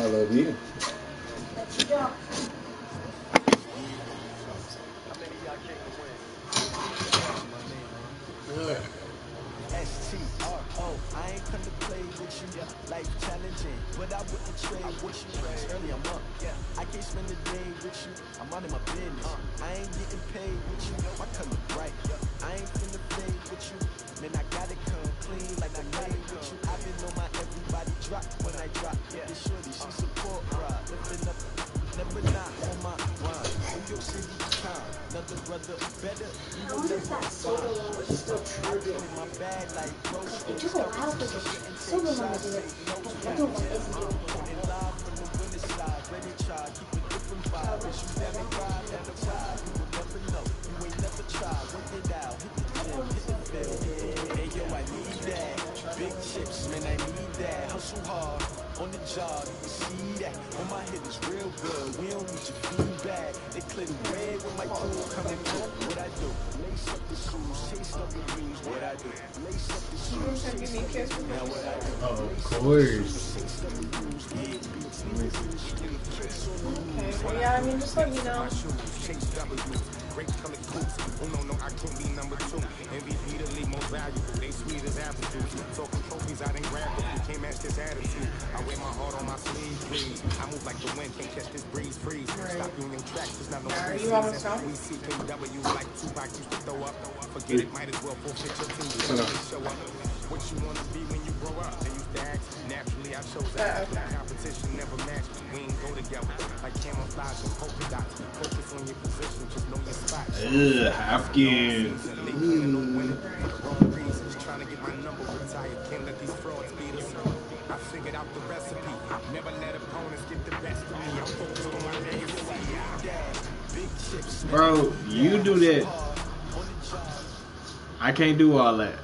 I love you. That's your job. STRO, I ain't come to play with you, life challenging, but I wouldn't trade with you. Early I'm up, I can't spend the day with you, I'm out of my business. I ain't getting paid with you, my color bright. I ain't finna play with you, man, I gotta come clean like I made with you. I've been on my everybody drop when I drop. This shorty, she support ride, lifting up, never not on my rhyme. New York City town, another brother better. I wonder if that solo one was still true. It took a while for the solo one to do it, but the other one isn't doing it that Hey yo, I need that. Big chips, man, I need that. Hustle hard on the job, you can see that. On my head is real good. We don't need your feedback. They clear the way when my crew coming through. What I do? Lace up the shoes, chase up the blues. What I do? Lace up the shoes, chase up the blues. Now what I do? Oh, of course. Okay, well, yeah, I mean, just let me know. Great colored coops. Oh no, I can't be number 2. MVP the league most valuable. They sweet as apple juice. Talking trophies, I didn't grab them. You can't match this attitude. I wear my heart on my sleeve, please. I move like the wind, can't catch this breeze, freeze. Stop Union tracks, it's not no breeze. You almost done? We CKW like Tupac used to throw up. Forget it, might as well forfeit your team. Show up. What you want to be when you grow up? They used to ask. Naturally, I chose that. Competition never matched. We ain't go together. Like camouflage and polka dots. Focus on your position, just know your spot. Hopkins. Wrong reasons, trying to get my number retired. Can't let these frauds beat us. I figured out the recipe. Never let opponents get the best of me. I'm focused on my legacy. Bro, you do that. I can't do all that.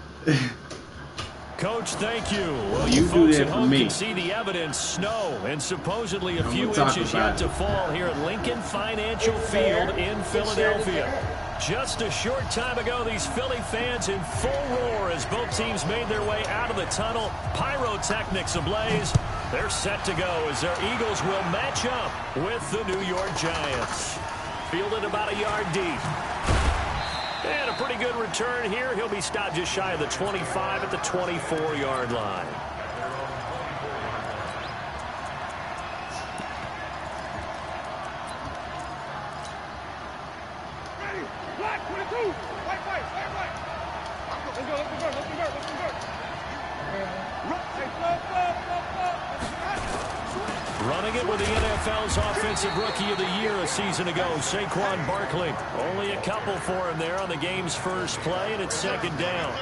Coach, thank you. Well, you do that for me. Can see the evidence, snow, and supposedly a few inches yet to fall here at Lincoln Financial Field in Philadelphia. Just a short time ago, these Philly fans in full roar as both teams made their way out of the tunnel. Pyrotechnics ablaze. They're set to go as their Eagles will match up with the New York Giants. Fielded about a yard deep. And a pretty good return here. He'll be stopped just shy of the 25 at the 24-yard line. Running it with the NFL's Offensive Rookie of the Year a season ago, Saquon Barkley. Only a couple for him there on the game's first play, and it's second down.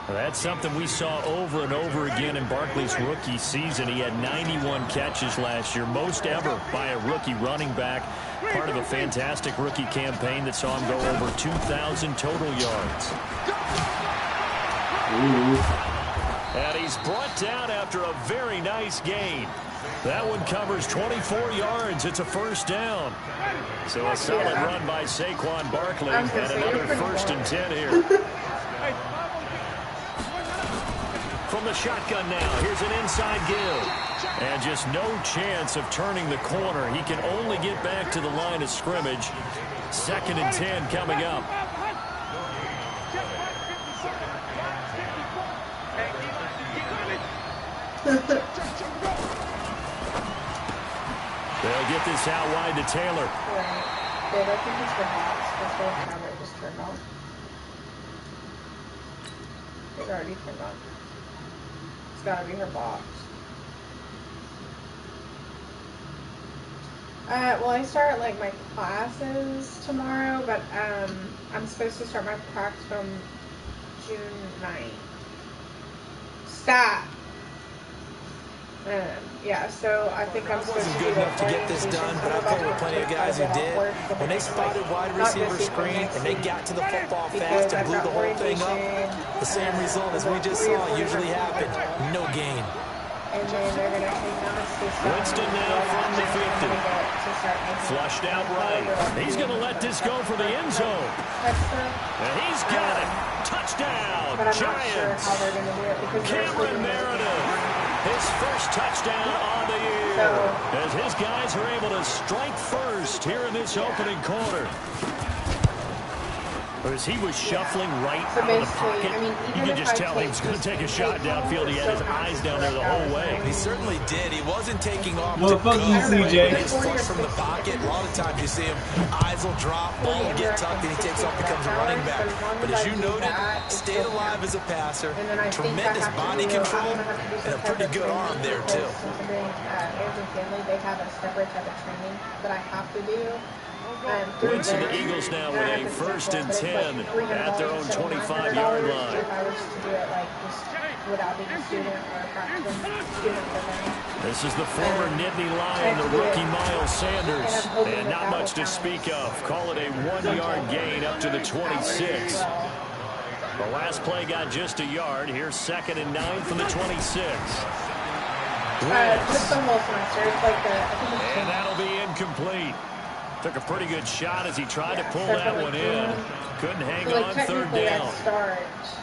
That's something we saw over and over again in Barkley's rookie season. He had 91 catches last year, most ever by a rookie running back. Part of a fantastic rookie campaign that saw him go over 2,000 total yards. And he's brought down after a very nice gain. That one covers 24 yards. It's a first down. So a solid run by Saquon Barkley and another 1st and 10 here. From the shotgun now, here's an inside give. And just no chance of turning the corner. He can only get back to the line of scrimmage. 2nd and 10 coming up. They'll get this out wide to Taylor. Right. Babe, I think it's her box. That's why the camera just turned on. It already turned on. It's gotta be her box. Well, I start like my classes tomorrow, but I'm supposed to start my practice from June 9th. Stop. Yeah, so I think I'm supposed to good enough to get this done, but I've played with plenty of guys who did. When they spotted wide receiver screen and they got to the football fast and blew the whole thing up, the same result as we just saw usually happened. No gain. And then they're going to take down Winston now from the 50. Flushed out right. He's going to let this go for the end zone. And he's got it. Touchdown, but I'm Giants. not sure how they're going to do it because Cameron Meredith, his first touchdown on the year. here as his guys are able to strike first here in this opening quarter. As he was shuffling right out of the pocket, you could just tell he was going to take a shot downfield. He had his eyes down there the whole way. He certainly did. He wasn't taking off. Well, fuck you, CJ. He's flush from the pocket. A lot of times you see him, eyes will drop, ball will get tucked, and he takes off, becomes a running back. But as you noted, stayed alive as a passer, tremendous body control, and a pretty good arm there, too. They have a separate type of training that I have to do. Wins to the Eagles now with a 1st and 10 at their own 25-yard line. If I was to do it like just without being a student or a practicum student for them. This is the former Nittany Lion, the rookie Miles Sanders. And not much to speak of. Call it a 1-yard gain up to the 26. The last play got just a yard. Here's 2nd and 9 from the 26. Just the whole semester. It's like and that'll be incomplete. Took a pretty good shot as he tried to pull that one in. Couldn't hang on 3rd down.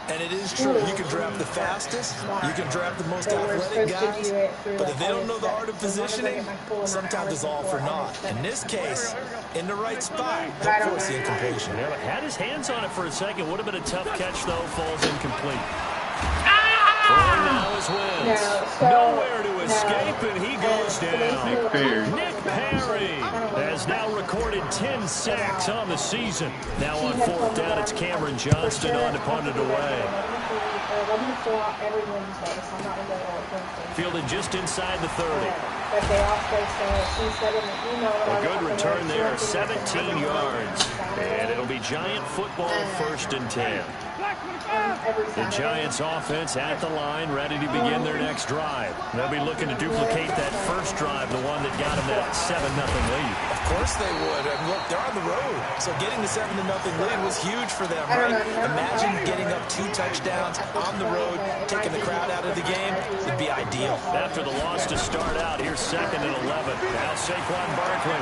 And it is true. You can draft the fastest. You can draft the most athletic guys. But if they don't know the art of positioning, sometimes it's all for naught. In this case, in the right spot, they'll force the incompletion. Yeah, had his hands on it for a second. Would have been a tough catch, though. Falls incomplete. Now is wins. Nowhere to escape, and he goes down. Nick Perry has now recorded 10 sacks on the season. Now on 4th down, it's Cameron Johnston on to punt it away. Fielded just inside the 30. A good return there, 17 yards. And it'll be Giant football, 1st and 10. The Giants offense at the line, ready to begin their next drive. They'll be looking to duplicate that first drive, the one that got them that 7-0 lead. Of course they would. And look, they're on the road. So getting the 7-0 lead was huge for them, right? Imagine getting up 2 touchdowns on the road, taking the crowd out of the game. It'd be ideal. After the loss to start out, here's 2nd and 11. Now Saquon Barkley.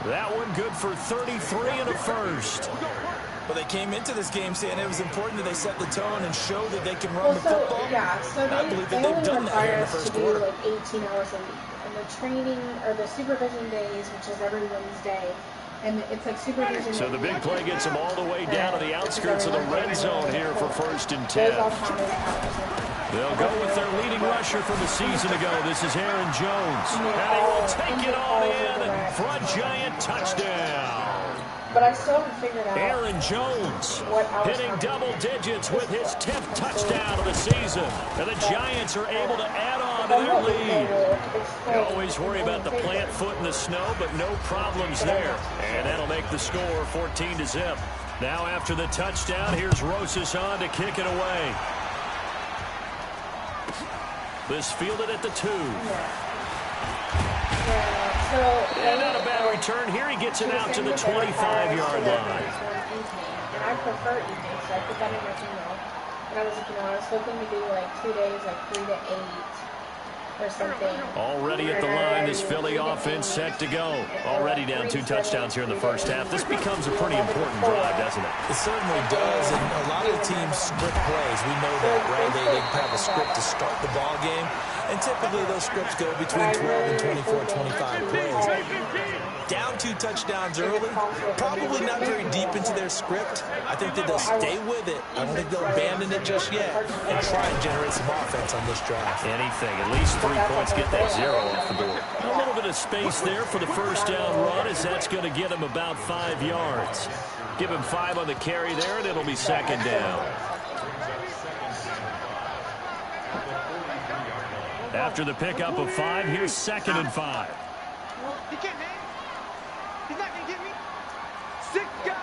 That one good for 33 and a 1st. Well, they came into this game saying it was important that they set the tone and show that they can run the football. I believe that they've done that here in the first quarter. Like 18 hours a week. And the training or the supervision days, which is every Wednesday, and it's like supervision. So the big play gets them all the way down to the outskirts of the red zone here for 1st and 10. They'll go with their leading rusher from the season ago. This is Aaron Jones. And he will take it on in for a Giant touchdown. But I still haven't figured out. Aaron Jones hitting double digits with his 10th touchdown of the season. And the Giants are able to add on to their lead. You always worry about the plant foot in the snow, but no problems there. And that'll make the score 14-0. Now after the touchdown, here's Rosas on to kick it away. This fielded at the 2. And not a bad return. Here he gets it out to the 25-yard line. And I prefer evening, so I put that in my email. And I was like, I was hoping to do like 2 days, like 3 to 8 or something. Already at the line, this Philly offense set to go. Already down 2 touchdowns here in the first half. This becomes a pretty important drive, doesn't it? It certainly does, and a lot of the teams script plays. We know that, right? They have a script to start the ball game, and typically those scripts go between 12 and 24, 25 plays. Down 2 touchdowns early, probably not very deep into their script. I think that they'll stay with it. I don't think they'll abandon it just yet and try and generate some offense on this drive. Anything, at least 3 points, get that 0 off the board. A little bit of space there for the first down run, as that's going to get him about 5 yards. Give him 5 on the carry there, and it'll be 2nd down. After the pickup of 5, here's 2nd and 5. He can't hang. He's not going to get me. Sick guy.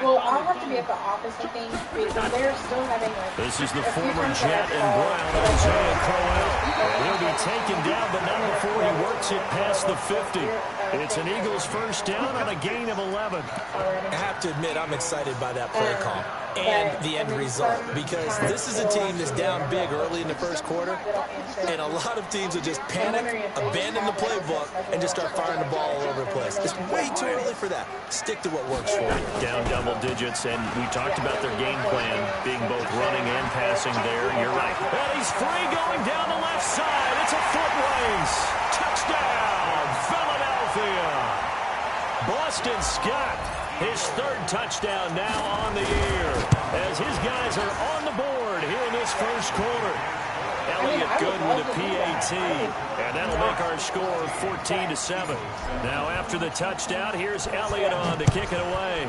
Well, I'll have to be at the office, I think, because they're still having like. This is the former Jet and Brown, Isaiah Crowell. He'll be taken down, but not before he works it past the 50. It's an Eagles first down on a gain of 11. I have to admit, I'm excited by that play call and the end result, because this is a team that's down big early in the first quarter, and a lot of teams will just panic, abandon the playbook, and just start firing the ball all over the place. It's way too early for that. Stick to what works for you. Down double digits, and we talked about their game plan being both running and passing there. You're right. And he's free going down the left side. It's a foot race. Touchdown, Philadelphia. Boston Scott, his third touchdown now on the year, as his guys are on the board here in this first quarter. Elliott good with a PAT, and that'll make our score 14-7. Now after the touchdown, here's Elliott on to kick it away.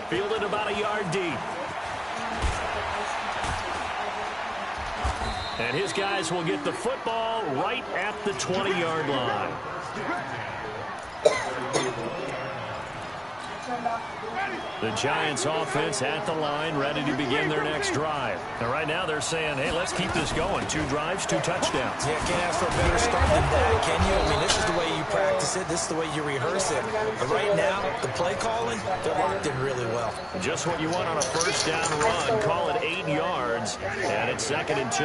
Fielded about a yard deep. And his guys will get the football right at the 20-yard line. The Giants offense at the line, ready to begin their next drive. And right now they're saying, hey, let's keep this going. 2 drives, 2 touchdowns. Yeah, can't ask for a better start than that, can you? I mean, this is the way you practice it. This is the way you rehearse it. But right now, the play calling, they're locked in really well. Just what you want on a first down run. Call it 8 yards, and it's 2nd and 2.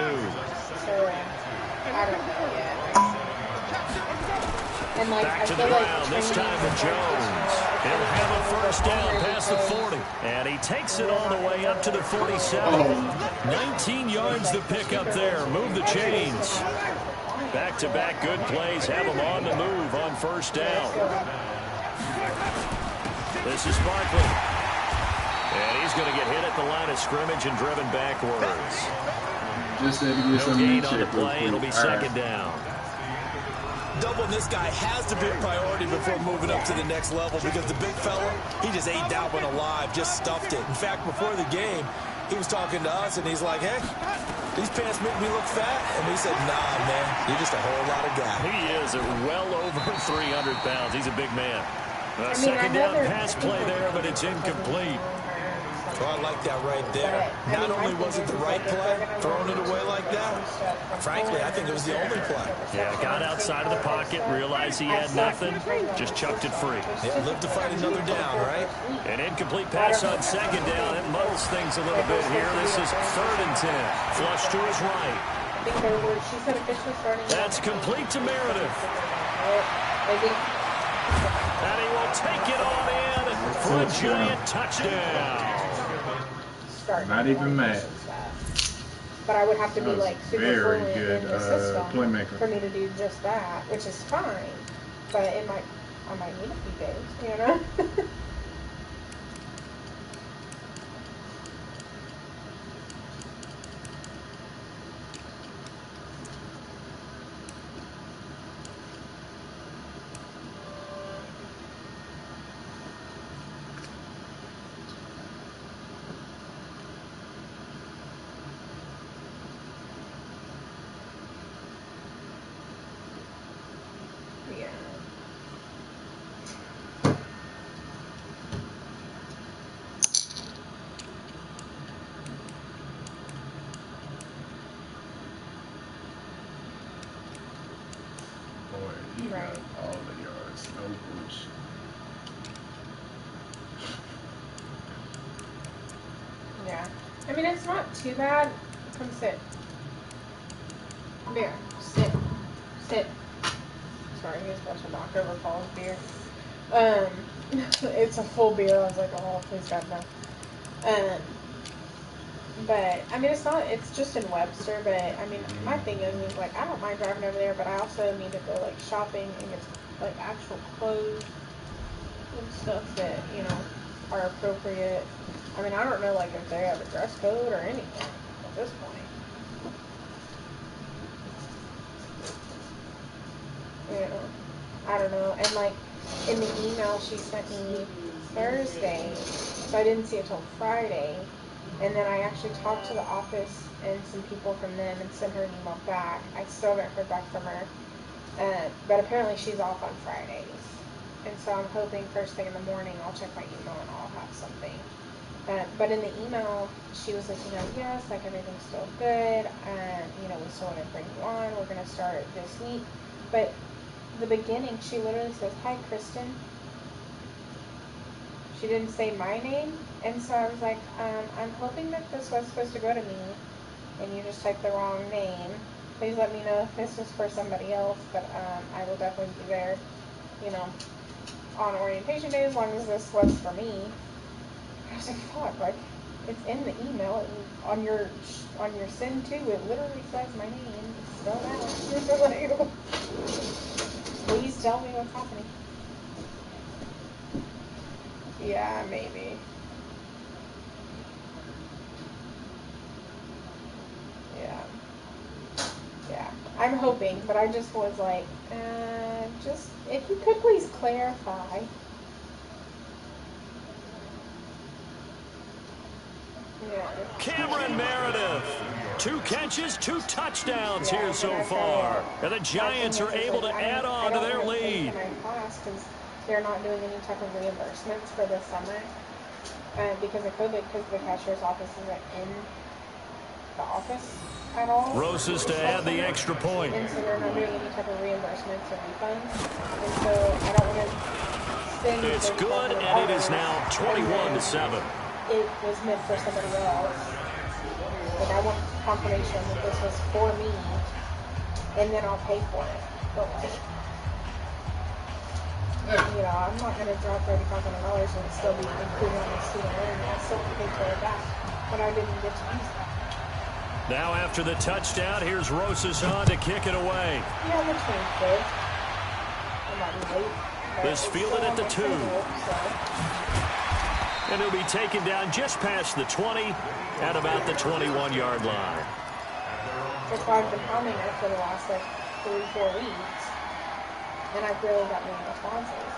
Back to the ground, this time with Jones. He'll have a first down past the 40. And he takes it all the way up to the 47. 19 yards to pick up there. Move the chains. Back-to-back good plays have him on the move on first down. This is Barkley. And he's going to get hit at the line of scrimmage and driven backwards. Just had to get No gain on the play. It'll be second down. Doubling this guy has to be a priority before moving up to the next level, because the big fella, he just ate that one alive, just stuffed it. In fact, before the game, he was talking to us, and he's like, hey, these pants make me look fat. And we said, nah, man, you're just a whole lot of guy. He is well over 300 pounds. He's a big man. Second down pass play there, but it's incomplete. Well, I like that right there. Not only was it the right play, throwing it away like that, frankly, I think it was the only play. Yeah, got outside of the pocket, realized he had nothing, just chucked it free. Yeah, lived to fight another down, right? An incomplete pass on second down. It muddles things a little bit here. This is 3rd and 10. Flush to his right. That's complete to Meredith. And he will take it on in for a giant touchdown. Not even mad. But I would have to be like super fluent good, in the system playmaker for me to do just that, which is fine. But I might need a few days, you know. Right. All the yards, no bullshit. Yeah. I mean, it's not too bad. Come sit. Beer. Sit. Sit. Sorry, he was about to knock over Paul's beer. It's a full beer. I was like, oh, please God, no. But, I mean, it's just in Webster, but, I mean, my thing is, like, I don't mind driving over there, but I also need to go, like, shopping and get, like, actual clothes and stuff that, you know, are appropriate. I mean, I don't know, like, if they have a dress code or anything at this point. You know, I don't know. And, like, in the email she sent me Thursday, so I didn't see it till Friday. And then I actually talked to the office and some people from them and sent her an email back. I still haven't heard back from her. But apparently she's off on Fridays. And so I'm hoping first thing in the morning I'll check my email and I'll have something. But in the email, she was like, you know, yes, like everything's still good. You know, we still want to bring you on. We're going to start this week. But the beginning, she literally says, hi, Kristen. She didn't say my name. And so I was like, I'm hoping that this was supposed to go to me, and you just typed the wrong name. Please let me know if this was for somebody else, but I will definitely be there, you know, on orientation day as long as this was for me. I was like, fuck, like, it's in the email, and on your send to, it literally says my name, spelled out. Please tell me what's happening. Yeah, maybe. Yeah, I'm hoping, but I just was like, just, if you could please clarify. Yeah. Cameron Meredith, 2 catches, 2 touchdowns here so far. And the Giants are able to add on to their lead. Because they're not doing any type of reimbursements for this summer because of COVID, because the cashier's office isn't in the office at all. Rosas to add the extra point. And so they're not doing any type of reimbursements or refunds. And so I don't want to spend. It's good, and it is now 21-7. It was meant for somebody else. Like, I want confirmation that this was for me, and then I'll pay for it. But, you know, I'm not going to drop $3,500 and still be included on the student loan. I still pay for it back, but I didn't get to use that. Now after the touchdown, here's Rosas on to kick it away. Yeah, I'm between kids. I might be late. This fielded at the 2. And he'll be taken down just past the 20 at about the 21-yard line. That's why I've been pounding it for the last, like, 3-4 weeks. And I've really got many responses.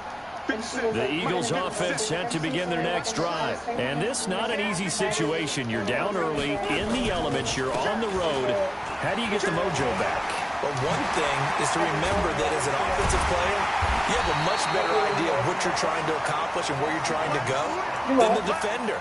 The Eagles offense set to begin their next drive. And this not an easy situation. You're down early, in the elements, you're on the road. How do you get the mojo back? But one thing is to remember that as an offensive player, you have a much better idea of what you're trying to accomplish and where you're trying to go than the defender.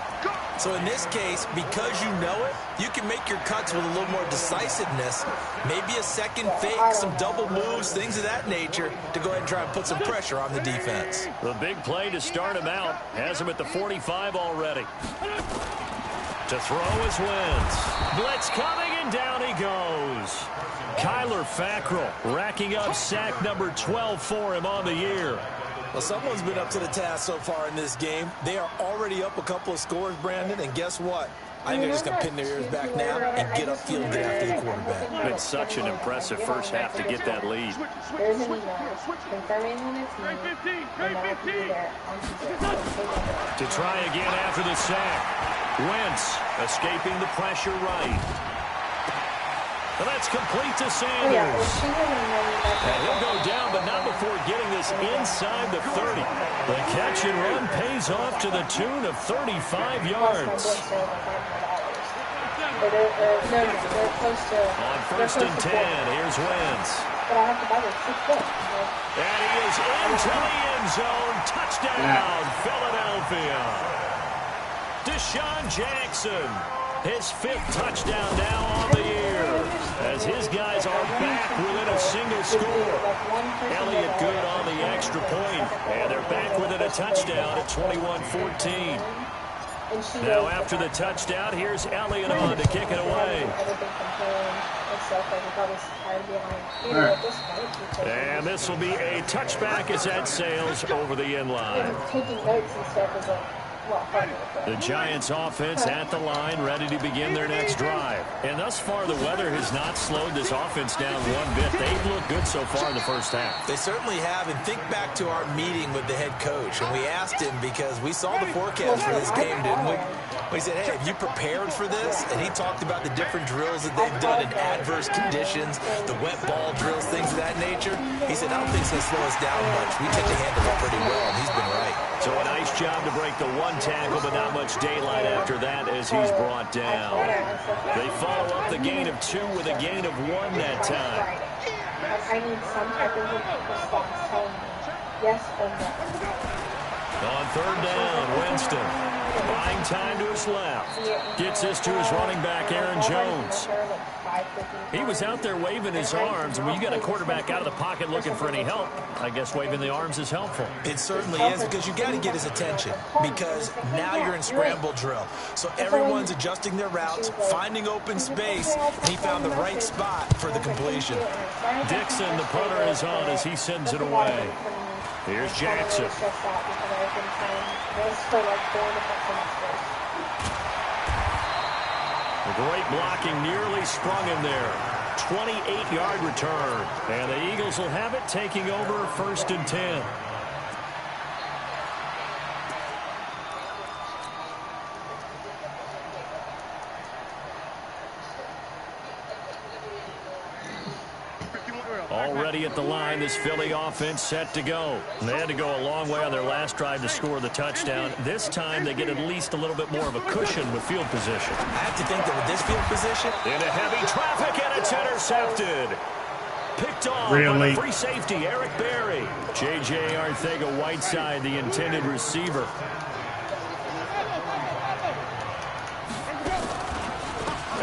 So in this case, because you know it, you can make your cuts with a little more decisiveness, maybe a second fake, some double moves, things of that nature, to go ahead and try and put some pressure on the defense. The big play to start him out has him at the 45 already. To throw is Wentz. Blitz coming, and down he goes. Kyler Fackrell racking up sack number 12 for him on the year. Well, someone's been up to the task so far in this game. They are already up a couple of scores, Brandon, and guess what? I think they're just going to pin their ears back now and get upfield and get after the quarterback. It's such an impressive first half to get that lead. There's an email confirming when it's me, and that will be there on Tuesday. To try again after the sack. Wentz escaping the pressure right. And that's complete to Sanders. And he'll go down, but not before getting this inside the 30. The catch and run pays off to the tune of 35 yards. They're close to. On first and 10, here's Wentz. But I have to buy this 6 books. And he is into the end zone. Touchdown, Philadelphia. Deshaun Jackson, his 5th touchdown now on the year, as his guys are back within a single score. Elliott good on the extra point, and they're back within a touchdown at 21-14. Now after the touchdown, here's Elliott on to kick it away. And this will be a touchback as that sails over the end line. The Giants offense at the line, ready to begin their next drive. And thus far, the weather has not slowed this offense down one bit. They've looked good so far in the first half. They certainly have. And think back to our meeting with the head coach. And we asked him, because we saw the forecast for this game, didn't we? We said, hey, have you prepared for this? And he talked about the different drills that they've done in adverse conditions, the wet ball drills, things of that nature. He said, I don't think it's going to slow us down much. We tend to handle it pretty well, and he's been right. So a nice job to break the one tackle, but not much daylight after that as he's brought down. They follow up the gain of 2 with a gain of 1 that time. I need some type of response telling me yes or no. On 3rd down, Winston buying time to his left. Gets this to his running back, Aaron Jones. He was out there waving his arms, and when you got a quarterback out of the pocket looking for any help, I guess waving the arms is helpful. It certainly is, because you got to get his attention, because now you're in scramble drill. So everyone's adjusting their routes, finding open space, and he found the right spot for the completion. Dixon, the punter, is on as he sends it away. Here's Jackson. Great blocking, nearly sprung him there. 28-yard return. And the Eagles will have it, taking over 1st and 10. Already at the line, this Philly offense set to go. They had to go a long way on their last drive to score the touchdown. This time, they get at least a little bit more of a cushion with field position. I have to think that with this field position, into heavy traffic, and it's intercepted. Picked off by the free safety, Eric Berry. J.J. Arcega-Whiteside, the intended receiver.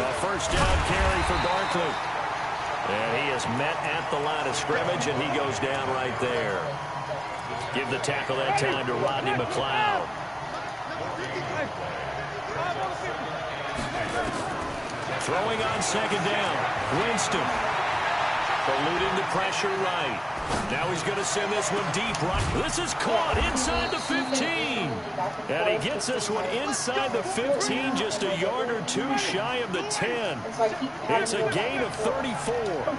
A first down carry for Barkley. And he is met at the line of scrimmage, and he goes down right there. Give the tackle that time to Rodney McLeod. Throwing on 2nd down. Winston. Eluding the pressure right. Now he's going to send this one deep right. This is caught inside the 15. And he gets this one inside the 15, just a yard or two shy of the 10. It's a gain of 34.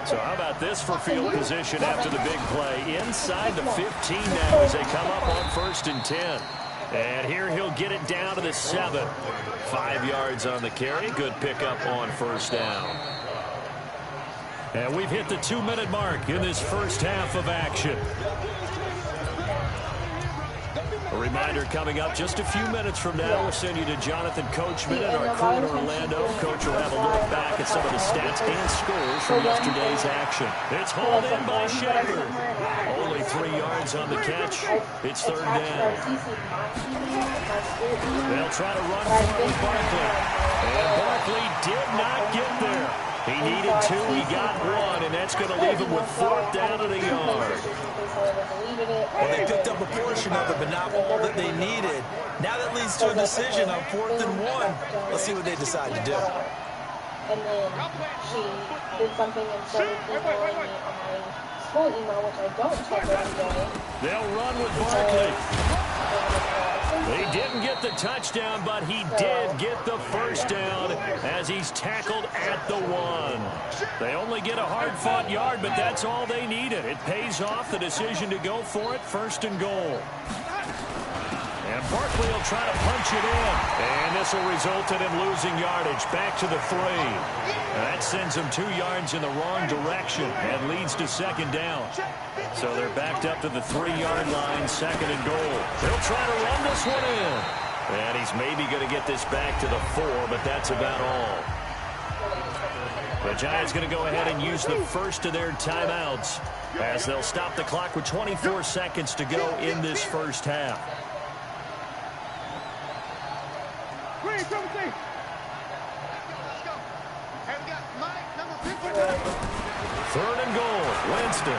So how about this for field position after the big play? Inside the 15 now as they come up on 1st and 10. And here he'll get it down to the 7. 5 yards on the carry. Good pickup on 1st down. And we've hit the 2-minute mark in this first half of action. A reminder coming up just a few minutes from now. We'll send you to Jonathan Coachman and our crew in Orlando. Coach will have a look back at some of the stats and scores from yesterday's action. It's hauled in by Shepard. Only 3 yards on the catch. It's 3rd down. They'll try to run for it with Barkley. And Barkley did not get there. He needed 2, he got 1, and that's going to leave him with 4th down at a yard. Well, they picked up a portion of it, but not all that they needed. Now that leads to a decision on 4th and 1. Let's see what they decide to do. And then she did something and started emailing me on my school email, which I don't check every day. They'll run with Barkley. He didn't get the touchdown, but he did get the 1st down as he's tackled at the 1. They only get a hard-fought yard, but that's all they needed. It pays off the decision to go for it, 1st and goal. And Barkley will try to punch it in. And this will result in him losing yardage back to the 3. That sends him 2 yards in the wrong direction and leads to 2nd down. So they're backed up to the 3-yard line, 2nd and goal. They'll try to run this one in. And he's maybe going to get this back to the 4, but that's about all. The Giants going to go ahead and use the first of their timeouts as they'll stop the clock with 24 seconds to go in this first half. 3rd and goal, Winston.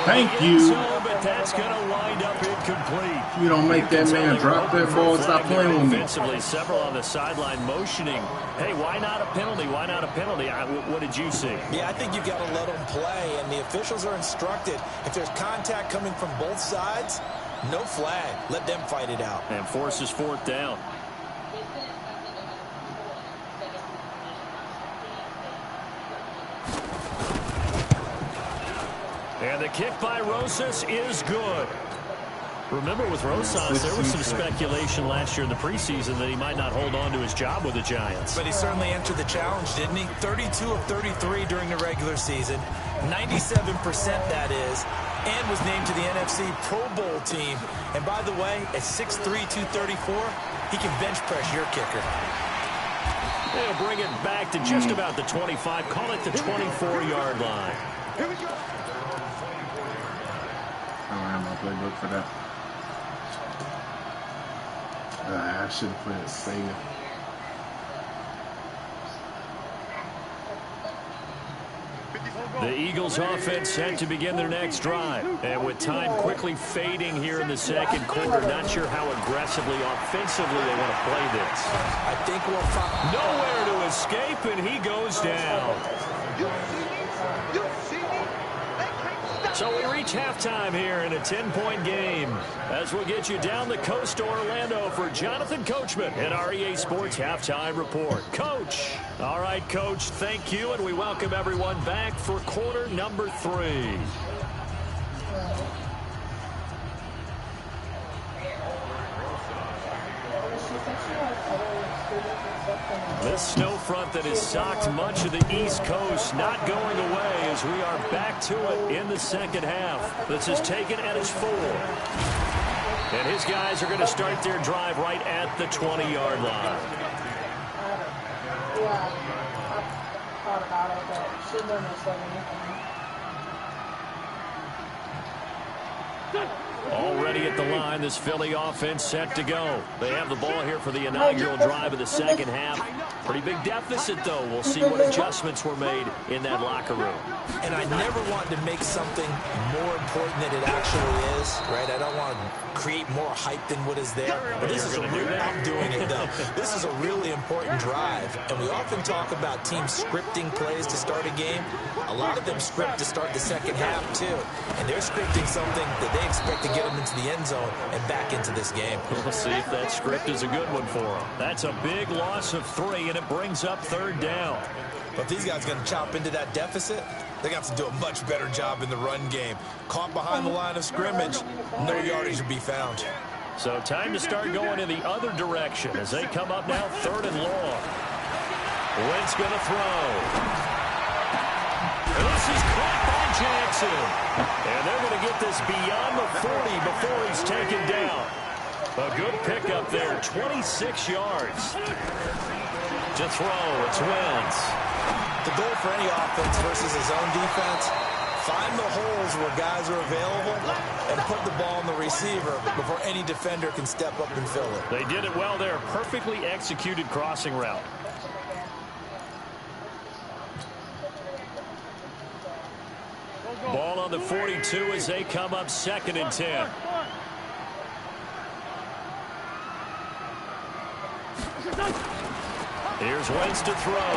Thank you. But that's going to wind up incomplete. You don't make that man drop that ball. Stop playing with me. Offensively, several on the sideline motioning. Hey, why not a penalty? Why not a penalty? What did you see? Yeah, I think you've got to let them play, and the officials are instructed. If there's contact coming from both sides, no flag. Let them fight it out. And forces 4th down. And the kick by Rosas is good. Remember, with Rosas, there was some speculation last year in the preseason that he might not hold on to his job with the Giants. But he certainly entered the challenge, didn't he? 32 of 33 during the regular season. 97% that is. And was named to the NFC Pro Bowl team. And by the way, at 6'3", 234, he can bench press your kicker. They'll bring it back to just about the 25. Call it the 24-yard line. I don't have my playbook for that. I should have put it safe. The Eagles offense set to begin their next drive. And with time quickly fading here in the 2nd quarter, not sure how aggressively, offensively they want to play this. I think we'll find nowhere to escape, and he goes down. So we reach halftime here in a 10-point game as we'll get you down the coast to Orlando for Jonathan Coachman at our EA Sports Halftime Report. Coach. All right, Coach, thank you, and we welcome everyone back for quarter number 3. This snow front that has socked much of the East Coast not going away as we are back to it in the second half. This is taken at his 4. And his guys are going to start their drive right at the 20-yard line. Yeah, I thought about it, but she never said anything. Already at the line, this Philly offense set to go. They have the ball here for the inaugural drive of the second half. Pretty big deficit, though. We'll see what adjustments were made in that locker room. And I never want to make something more important than it actually is, right? I don't want to create more hype than what is there. But this is I'm doing it, though. This is a really important drive. And we often talk about teams scripting plays to start a game. A lot of them script to start the second half, too. And they're scripting something that they expect to get them into the end zone and back into this game. We'll see if that script is a good one for them. That's a big loss of 3, and it brings up 3rd down. But these guys going to chop into that deficit, they got to do a much better job in the run game. Caught behind the line of scrimmage, no yardage will be found. So time to start going in the other direction as they come up now 3rd and long. Wentz going to throw. And this is caught by Jackson. And they're going to get this beyond the 40 before he's taken down. A good pickup there, 26 yards. To throw, it's Wentz. The goal for any offense versus his own defense, find the holes where guys are available and put the ball on the receiver before any defender can step up and fill it. They did it well there. Perfectly executed crossing route. Ball on the 42 as they come up 2nd and 10. Here's Wentz to throw.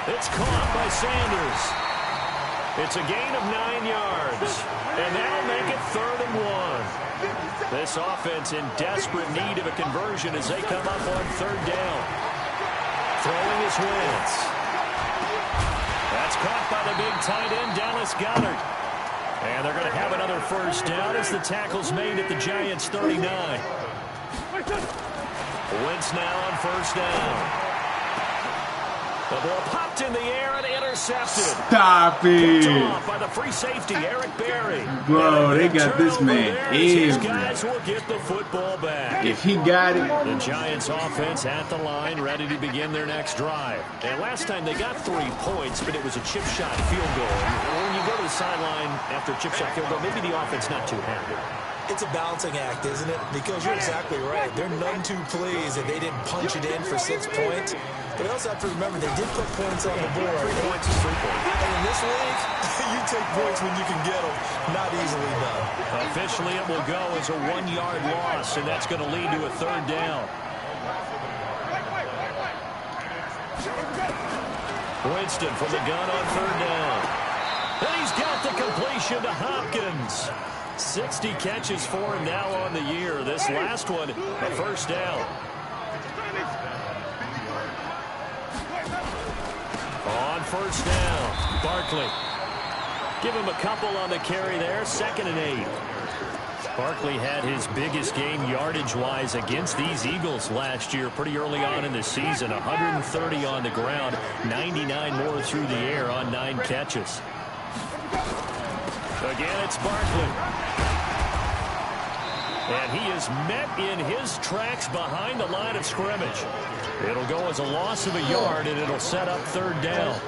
It's caught by Sanders. It's a gain of 9 yards. And that'll make it 3rd and 1. This offense in desperate need of a conversion as they come up on 3rd down. Throwing is Wentz. That's caught by the big tight end, Dallas Goedert. And they're going to have another 1st down as the tackle's made at the Giants' 39. Wentz now on 1st down. The ball popped in the air and intercepted. Stop it. Picked off by the free safety, Eric Berry. Bro, they got this man These guys will get the football back. If he got it. The Giants offense at the line, ready to begin their next drive. And last time they got 3 points, but it was a chip shot field goal. And when you go to the sideline after a chip shot field goal, maybe the offense not too happy. It's a balancing act, isn't it? Because you're exactly right. They're none too pleased that they didn't punch it in for 6 points. But you also have to remember they did put points on the board. 3 points is 3 points. And in this league, you take points when you can get them. Not easily done. Officially, it will go as a 1-yard loss, and that's going to lead to a 3rd down. Winston from the gun on 3rd down. And he's got the completion to Hopkins. 60 catches for him now on the year. This last one, a 1st down. On 1st down, Barkley. Give him a couple on the carry there, 2nd and 8. Barkley had his biggest game yardage-wise against these Eagles last year pretty early on in the season. 130 on the ground, 99 more through the air on 9 catches. Again, it's Barkley. And he is met in his tracks behind the line of scrimmage. It'll go as a loss of a yard, and it'll set up 3rd down.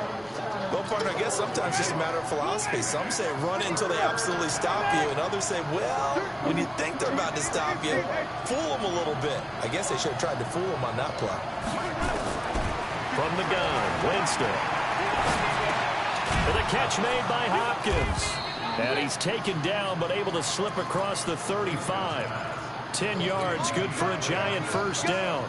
Well, partner, I guess sometimes it's just a matter of philosophy. Some say run it until they absolutely stop you, and others say, well, when you think they're about to stop you, fool them a little bit. I guess they should have tried to fool them on that play. From the gun, Winston. And the catch made by Hopkins. And he's taken down, but able to slip across the 35. 10 yards, good for a Giant 1st down.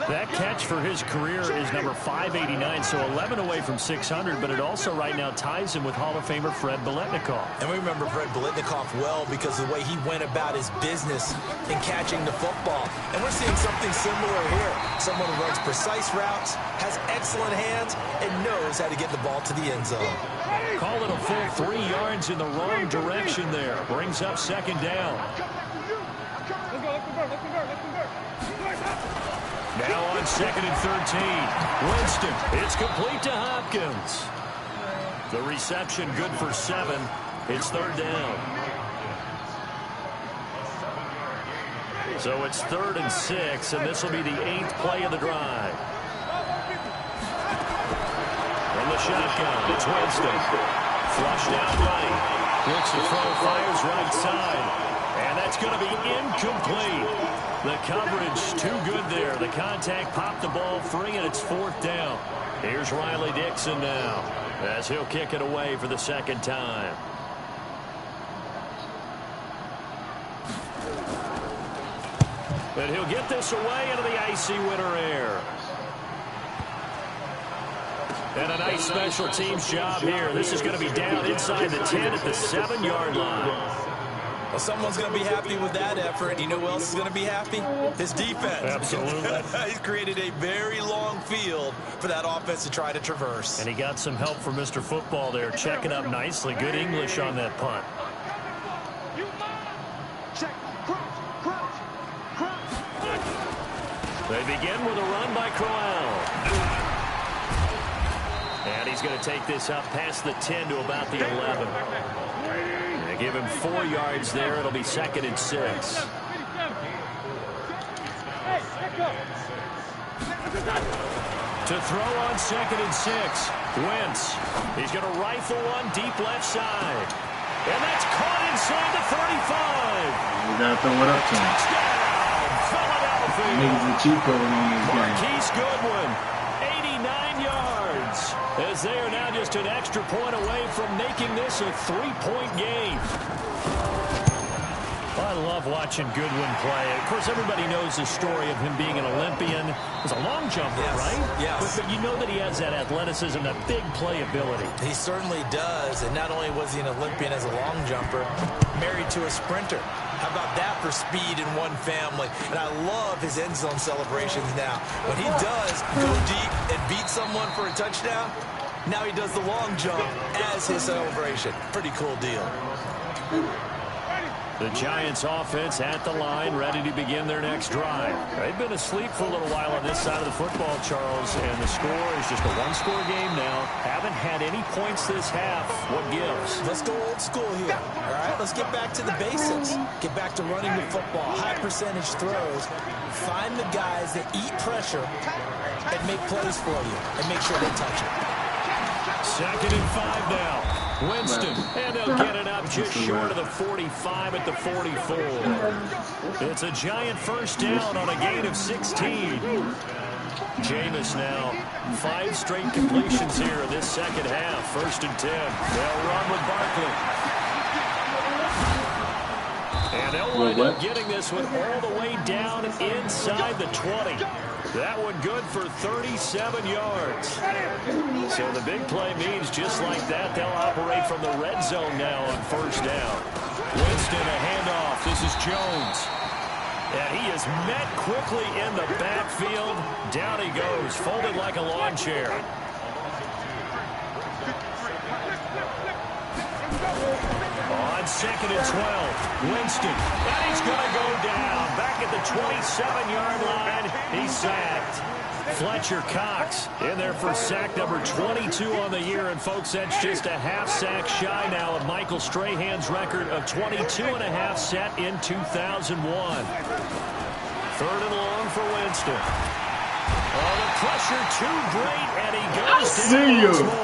That catch for his career is number 589, so 11 away from 600, but it also right now ties him with Hall of Famer Fred Biletnikoff. And we remember Fred Biletnikoff well because of the way he went about his business in catching the football. And we're seeing something similar here. Someone who runs precise routes, has excellent hands, and knows how to get the ball to the end zone. Call it a full 3 yards in the wrong direction there. Brings up second down. Now on 2nd and 13. Winston, it's complete to Hopkins. The reception good for 7. It's 3rd down. So it's 3rd and 6, and this will be the 8th play of the drive. From the shotgun, it's Winston. Flushed out right. Looks to throw, fires right side. And that's going to be incomplete. The coverage too good there. The contact popped the ball free, and it's 4th down. Here's Riley Dixon now as he'll kick it away for the 2nd time. And he'll get this away into the icy winter air. And a nice special teams job here. This is going to be down inside the 10 at the 7-yard line. Well, someone's going to be happy with that effort. You know who else is going to be happy? His defense. Absolutely. He's created a very long field for that offense to try to traverse. And he got some help from Mr. Football there, checking up nicely. Good English on that punt. They begin with a run by Crowell. And he's going to take this up past the 10 to about the 11. They give him 4 yards there. It'll be 2nd and 6. To throw on 2nd and 6. Wentz. He's going to rifle one deep left side. And that's caught inside the 35. We got to throw it up to him. Touchdown, Philadelphia. Niggas the cheat code on this game. Marquise Goodwin, 89 yards. As they are now just an extra point away from making this a 3-point game. I love watching Goodwin play. Of course, everybody knows the story of him being an Olympian. He's a long jumper, right? Yes. But you know that he has that athleticism, that big play ability. He certainly does. And not only was he an Olympian as a long jumper, married to a sprinter. How about that for speed in one family? And I love his end zone celebrations now. When he does go deep and beat someone for a touchdown, now he does the long jump as his celebration. Pretty cool deal. The Giants offense at the line, ready to begin their next drive. They've been asleep for a little while on this side of the football, Charles, and the score is just a one-score game now. Haven't had any points this half. What gives? Let's go old school here, all right? Let's get back to the basics. Get back to running the football, high percentage throws. Find the guys that eat pressure and make plays for you and make sure they touch it. 2nd and 5 now. Winston, and they'll get it up just short of the 45 at the 44. It's a giant first down on a gain of 16. Jameis now, 5 straight completions here in this second half. 1st and 10. They'll run with Barkley. And they'll wind up getting this one all the way down inside the 20. That one good for 37 yards. So the big play means just like that, they'll operate from the red zone now on 1st down. Winston, a handoff. This is Jones. And he is met quickly in the backfield. Down he goes, folded like a lawn chair. On 2nd and 12, Winston. And he's going to go down. Back at the 27-yard line, he's sacked. Fletcher Cox in there for sack number 22 on the year. And, folks, that's just a half sack shy now of Michael Strahan's record of 22.5 set in 2001. 3rd and long for Winston. Oh, the pressure too great, and he goes down.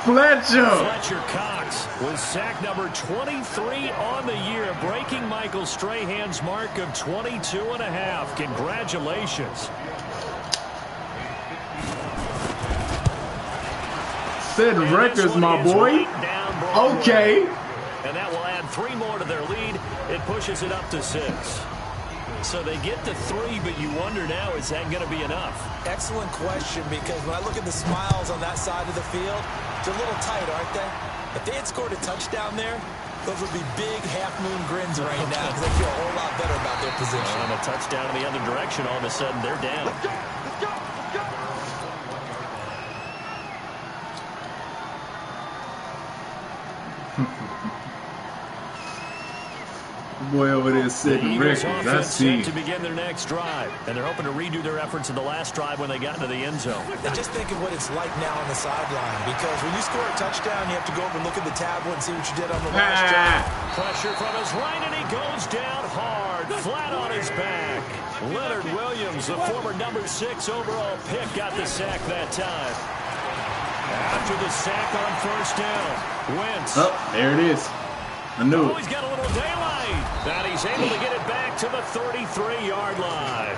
Fletcher Cox with sack number 23 on the year, breaking Michael Strahan's mark of 22.5. Congratulations. Set records, my boy. Okay. And that will add 3 more to their lead. It pushes it up to 6. So they get to 3, but you wonder now, is that going to be enough? Excellent question, because when I look at the smiles on that side of the field, they're a little tight, aren't they? If they had scored a touchdown there, those would be big half-moon grins right now because they feel a whole lot better about their position. And a touchdown in the other direction, all of a sudden they're down. Let's go! Let's go! Let's go! Boy over there setting records. That's set to begin their next drive, and they're hoping to redo their efforts in the last drive when they got into the end zone. And just think of what it's like now on the sideline, because when you score a touchdown, you have to go over and look at the tablet and see what you did on the last drive. Pressure from his right, and he goes down hard, flat on his back. Leonard Williams, the former number 6 overall pick, got the sack that time. After the sack on first down, Wentz. Oh, there it is. I knew it. He's got a little daylight. And he's able to get it back to the 33-yard line.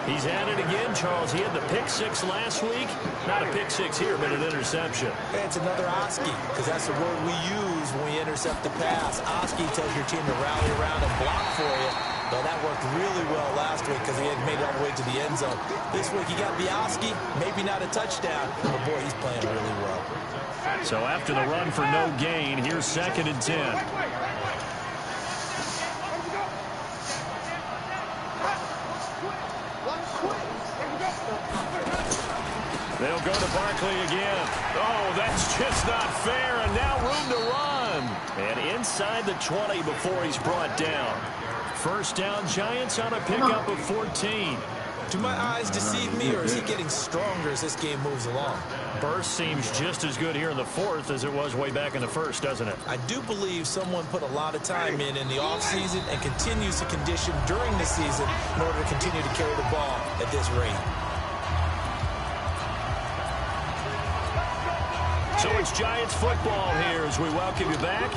He's at it again, Charles. He had the pick 6 last week. Not a pick 6 here, but an interception. Hey, it's another Oski, because that's the word we use when we intercept the pass. Oski tells your team to rally around and block for you. Well, that worked really well last week because he had made it all the way to the end zone. This week he got the Oski, maybe not a touchdown, but boy, he's playing really well. So after the run for no gain, here's 2nd and 10. They'll go to Barkley again. Oh, that's just not fair, and now room to run. And inside the 20 before he's brought down. First down, Giants on a pickup of 14. Do my eyes deceive me, or is he getting stronger as this game moves along? Burst seems just as good here in the 4th as it was way back in the 1st, doesn't it? I do believe someone put a lot of time in the offseason and continues to condition during the season in order to continue to carry the ball at this rate. So it's Giants football here as we welcome you back.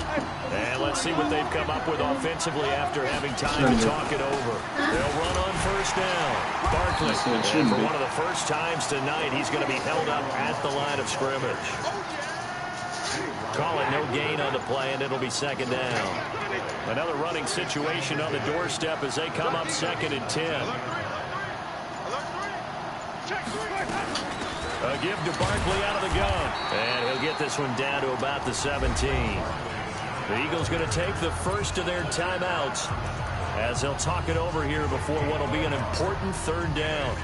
And let's see what they've come up with offensively after having time to talk it over. They'll run on first down. Barkley, and for one of the first times tonight, he's going to be held up at the line of scrimmage. Call it no gain on the play, and it'll be 2nd down. Another running situation on the doorstep as they come up 2nd and 10. A give to Barkley out of the gun. And he'll get this one down to about the 17. The Eagles going to take the first of their timeouts as they'll talk it over here before what will be an important 3rd down.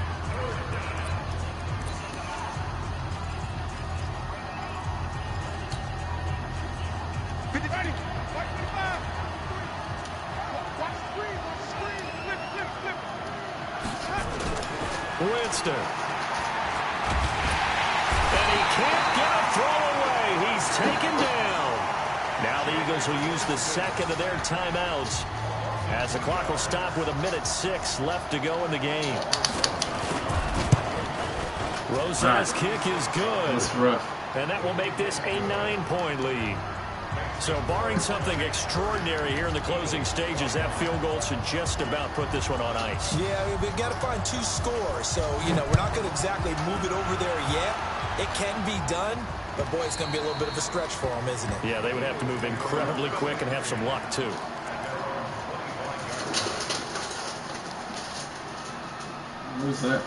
Winston. Can't get a throw away. He's taken down. Now the Eagles will use the 2nd of their timeouts as the clock will stop with 1:06 left to go in the game. Rose's kick is good. That's rough. And that will make this a 9-point lead. So barring something extraordinary here in the closing stages, that field goal should just about put this one on ice. Yeah, we've got to find 2 scores. So, we're not going to exactly move it over there yet. It can be done, but boy, it's going to be a little bit of a stretch for them, isn't it? Yeah, they would have to move incredibly quick and have some luck, too. Who's that?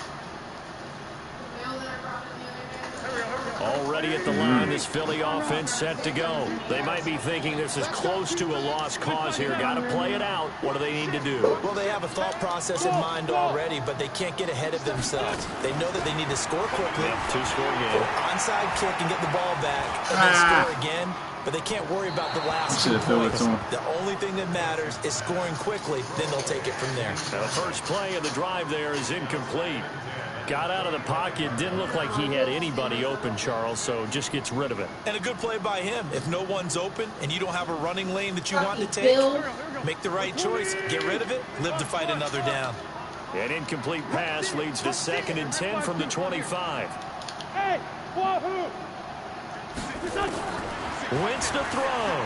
Already at the line, this Philly offense set to go. They might be thinking this is close to a lost cause here. Got to play it out. What do they need to do? Well, they have a thought process in mind already, but they can't get ahead of themselves. They know that they need to score quickly. Yep, 2-score game. Onside kick and get the ball back, and then score again. But they can't worry about the last 2 points. The only thing that matters is scoring quickly. Then they'll take it from there. Now, the first play of the drive there is incomplete. Got out of the pocket. Didn't look like he had anybody open, Charles, so just gets rid of it. And a good play by him. If no one's open and you don't have a running lane that you want to take, make the right choice. Get rid of it. Live to fight another down. An incomplete pass leads to 2nd and 10 from the 25. Hey, wahoo! Wentz to throw.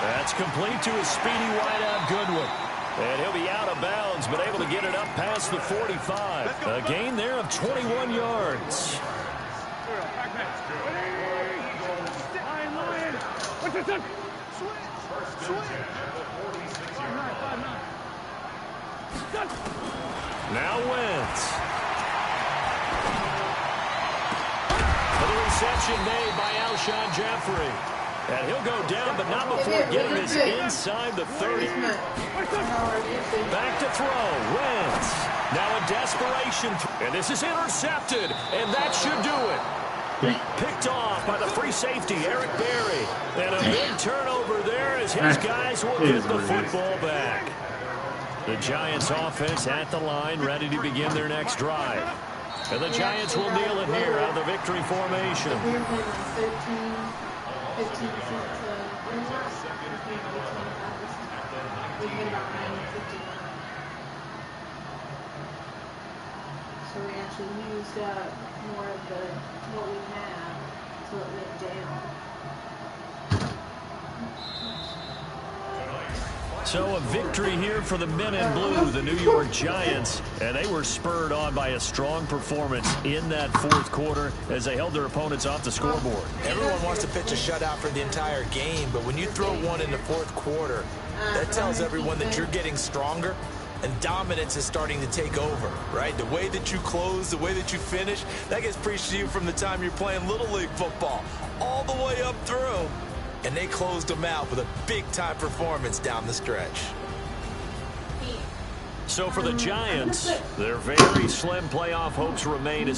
That's complete to a speedy wideout Goodwin. And he'll be out of bounds, but able to get it up past the 45. A gain there of 21 yards. Now Wentz. For the reception made by Alshon Jeffrey. And he'll go down, but not before getting this inside the 30. Back to throw. Wentz. Now a desperation. And this is intercepted. And that should do it. Picked off by the free safety, Eric Berry. And a big turnover there as his guys will get the football back. The Giants offense at the line, ready to begin their next drive. And the Giants will kneel it here out of the victory formation. So we actually used up more of what we have, so it went down. So a victory here for the men in blue, the New York Giants, and they were spurred on by a strong performance in that fourth quarter as they held their opponents off the scoreboard. Everyone wants to pitch a shutout for the entire game, but when you throw one in the fourth quarter, that tells everyone that you're getting stronger and dominance is starting to take over, right? The way that you close, the way that you finish, that gets preached to you from the time you're playing Little League football all the way up through. And they closed them out with a big-time performance down the stretch. So for the Giants, their very slim playoff hopes remain as